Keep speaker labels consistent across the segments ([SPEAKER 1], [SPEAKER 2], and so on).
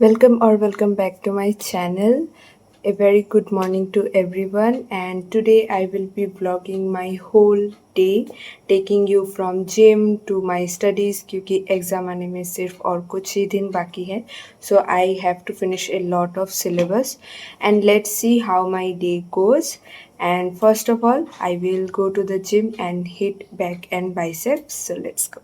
[SPEAKER 1] Welcome back to my channel. A very good morning to everyone, and today I will be vlogging my whole day, taking you from gym to my studies क्योंकि exam आने में सिर्फ और कुछ ही दिन बाकी है. So I have to finish a lot of syllabus, and let's see how my day goes. And first of all, I will go to the gym and hit back and biceps. So let's go.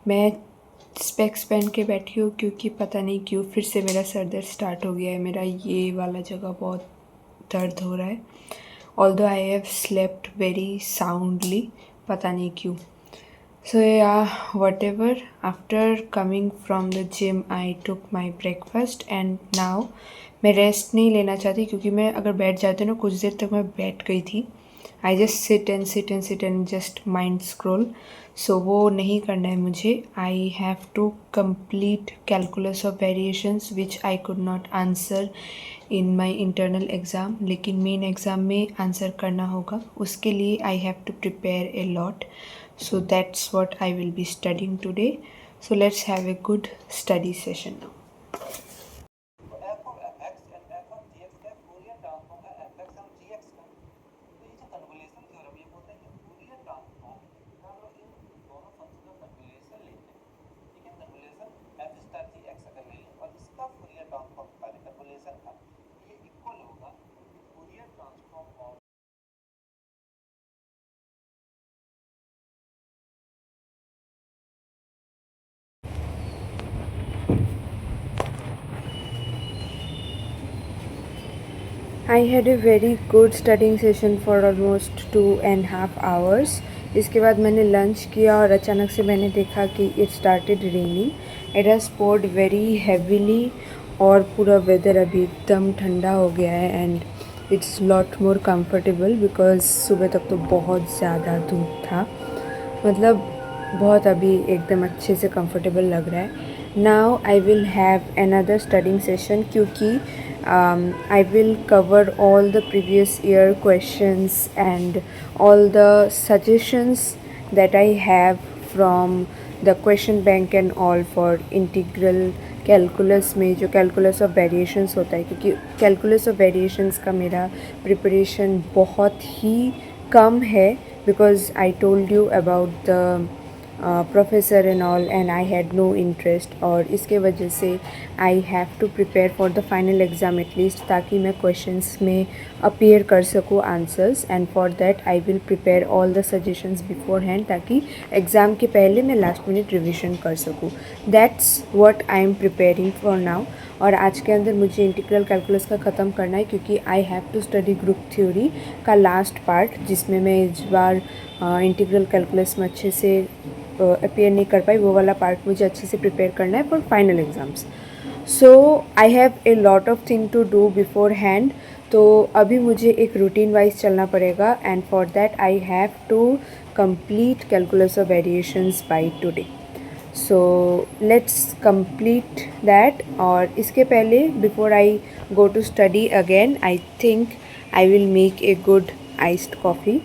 [SPEAKER 1] मैं specs पहन के बैठी हूँ क्योंकि पता नहीं क्यों फिर से मेरा सर दर्द स्टार्ट हो गया है. मेरा ये वाला जगह बहुत दर्द हो रहा है. Although I have slept very soundly, पता नहीं क्यों. So yeah, whatever. After coming from the gym, I took my breakfast and now मैं रेस्ट नहीं लेना चाहती क्योंकि मैं अगर बैठ जाती हूँ ना, कुछ देर तक मैं बैठ गई थी. I just sit and just mind scroll. So वो नहीं करना है मुझे. I have to complete calculus of variations which I could not answer in my internal exam, लेकिन मेन एग्ज़ाम में आंसर करना होगा. उसके लिए I have to prepare a lot. So that's what I will be studying today. So let's have a good study session now.
[SPEAKER 2] f of x and f of gx का Fourier transform है fx और gx का. तो ये जो convolution theorem ये बोलता है कि फूरियर ट्रांसफॉर्म का हम लोग इन दोनों फंक्शन का कन्वोल्यूशन लेते हैं. ठीक है, कन्वोल्यूशन f स्टार gx अगर ले लें और इसका फूरियर ट्रांसफॉर्म निकालें कन्वोल्यूशन का, ये इक्वल होगा Fourier transform of
[SPEAKER 1] I had a very good studying session for almost 2.5 hours. इसके बाद मैंने लंच किया और अचानक से मैंने देखा कि it started raining. It has poured very heavily और पूरा वेदर अभी एकदम ठंडा हो गया है and it's lot more comfortable because सुबह तक तो बहुत ज़्यादा धूप था. मतलब बहुत अभी एकदम अच्छे से कंफर्टेबल लग रहा है. Now I will have another studying session क्योंकि I will cover all the previous year questions and all the suggestions that I have from the question bank and all for integral calculus में जो calculus of variations होता है, क्योंकि calculus of variations का मेरा preparation बहुत ही कम है because I told you about the professor and all and I had no interest, और इसके वजह से I have to prepare for the final exam at least, ताकि मैं क्वेश्चंस में अपीयर कर सकूँ answers, and for that I will prepare all the suggestions beforehand, ताकि एग्ज़ाम के पहले मैं लास्ट मिनट रिविजन कर सकूँ. That's what I am preparing for now. और आज के अंदर मुझे इंटीग्रल कैलकुलस का ख़त्म करना है, क्योंकि I have to study group theory का लास्ट पार्ट, जिसमें मैं इस बार इंटीग्रल कैलकुलस में अच्छे से अपीयर नहीं कर पाई. वो वाला पार्ट मुझे अच्छे से प्रिपेयर करना है for final exams. So I have a lot of thing to do beforehand. तो अभी मुझे एक रूटीन वाइज चलना पड़ेगा, and for that I have to complete calculus of variations by today. So let's complete that. और इसके पहले before I go to study again, I think I will make a good iced coffee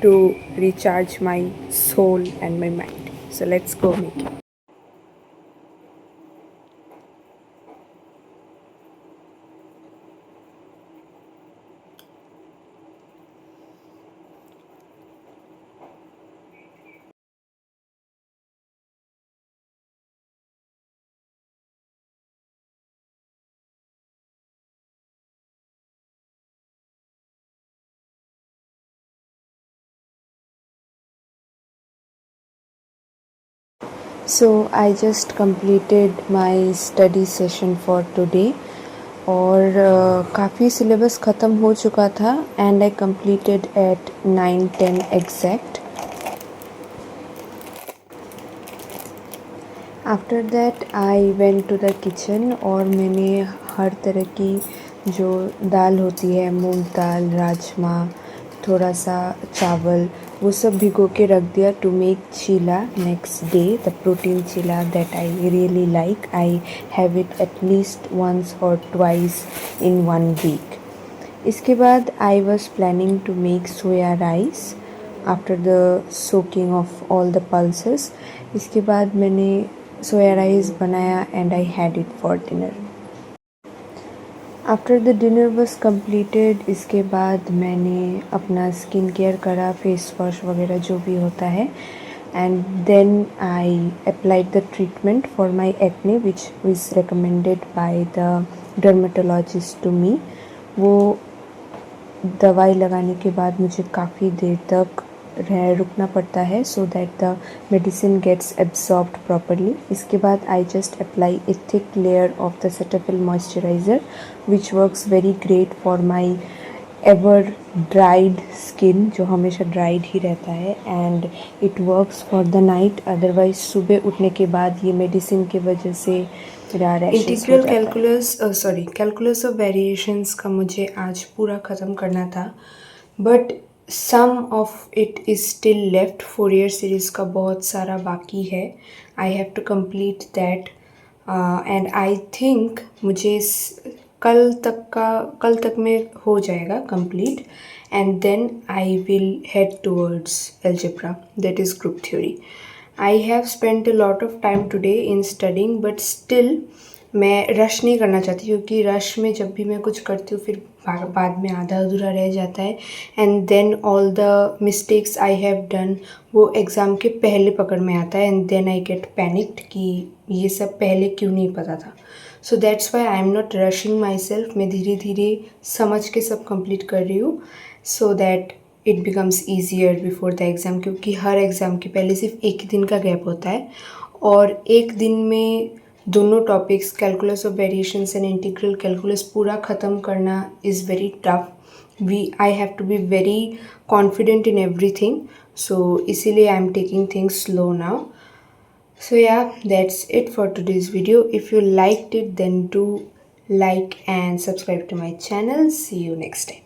[SPEAKER 1] to recharge my soul and my mind. So let's go make it. So I just completed my study session for today. और काफ़ी syllabus ख़त्म हो चुका था, and I completed at 9:10 exact. After that I went to the kitchen, और मैंने हर तरह की जो दाल होती है, मूंग दाल, राजमा, थोड़ा सा चावल, वो सब भिगो के रख दिया to make cheela next day, the protein cheela that I really like. I have it at least once और ट्वाइस इन 1 वीक. इसके बाद I was planning to make soya rice after the soaking of all the pulses. इसके बाद मैंने soya rice बनाया, and I had it for dinner. After the dinner was completed, इसके बाद मैंने अपना स्किन केयर करा, फेस वॉश वगैरह जो भी होता है, and then I applied the treatment for my acne which is recommended by the dermatologist to me. वो दवाई लगाने के बाद मुझे काफ़ी देर तक रुकना पड़ता है, so that the medicine gets absorbed properly. इसके बाद I just apply a thick layer of the Cetaphil moisturiser which works very great for my ever dried skin, जो हमेशा ड्राइड ही रहता है, and it works for the night. Otherwise सुबह उठने के बाद ये मेडिसिन की वजह से इंटीग्रल कैलकुलस ऑफ वेरिएशंस का मुझे आज पूरा ख़त्म करना था, but some of it is still left. 4 year series का बहुत सारा बाकी है. I have to complete that, and I think मुझे कल तक में हो जाएगा complete, and then I will head towards algebra, that is group theory. I have spent a lot of time today in studying, but still मैं rush नहीं करना चाहती, क्योंकि रश में जब भी मैं कुछ करती हूँ फिर बाद में आधा अधूरा रह जाता है, and then all the mistakes I have done वो एग्ज़ाम के पहले पकड़ में आता है, and then I get panicked कि ये सब पहले क्यों नहीं पता था. So that's why I am not rushing myself. मैं धीरे धीरे समझ के सब कंप्लीट कर रही हूँ, so that it becomes easier before the exam, क्योंकि हर एग्ज़ाम के पहले सिर्फ एक ही दिन का गैप होता है, और एक दिन में दोनों topics calculus of variations and integral calculus पूरा ख़त्म करना is very tough. I have to be very confident in everything, so इसीलिए I am taking things slow now. So yeah, that's it for today's video. If you liked it, then do like and subscribe to my channel. See you next time.